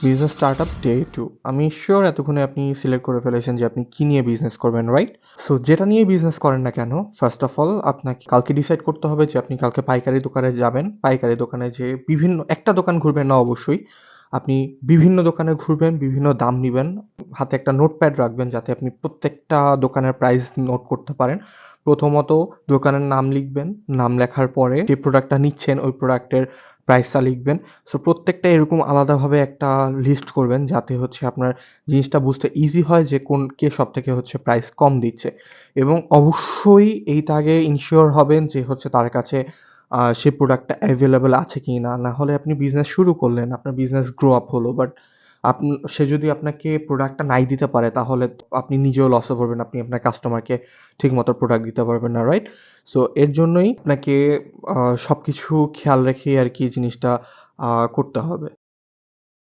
Business startup day 2 আমি sure এতক্ষণে আপনি সিলেক্ট করে ফেলেছেন যে আপনি কি নিয়ে বিজনেস করবেন, রাইট? সো যেটা নিয়ে বিজনেস করেন না কেন, ফার্স্ট অফ অল আপনাকে কালকে ডিসাইড করতে হবে যে আপনি কালকে পাইকারি দোকানে যাবেন। পাইকারি দোকানে যেয়ে বিভিন্ন একটা দোকান ঘুরবেন না অবশ্যই। আপনি বিভিন্ন দোকানে ঘুরবেন, বিভিন্ন দাম নিবেন। হাতে একটা নোটপ্যাড রাখবেন যাতে আপনি প্রত্যেকটা দোকানের প্রাইস নোট করতে পারেন। প্রথমত দোকানের নাম লিখবেন। নাম লেখার পরে যে প্রোডাক্টটা নিচ্ছেন ওই প্রোডাক্টের প্রাইসটা লিখবেন। সো প্রত্যেকটা এরকম আলাদাভাবে একটা লিস্ট করবেন যাতে হচ্ছে আপনার জিনিসটা বুঝতে ইজি হয় যে কে সবথেকে হচ্ছে প্রাইস কম দিচ্ছে। এবং অবশ্যই এইটা আগে ইনশিওর হবেন যে হচ্ছে তার কাছে সে প্রোডাক্টটা এভেইলেবল আছে কিনা। না হলে আপনি বিজনেস শুরু করলেন, আপনার বিজনেস গ্রো আপ হলো। বাট সে যদি আপনাকে প্রোডাক্টটা নাই দিতে পারে তাহলে আপনি নিজেও লসে পড়বেন। আপনি আপনার কাস্টমারকে ঠিকমতো প্রোডাক্ট দিতে পারবেন না, রাইট? সো এর জন্যই আপনাকে আ সবকিছু খেয়াল রেখেই আরকি জিনিসটা করতে হবে।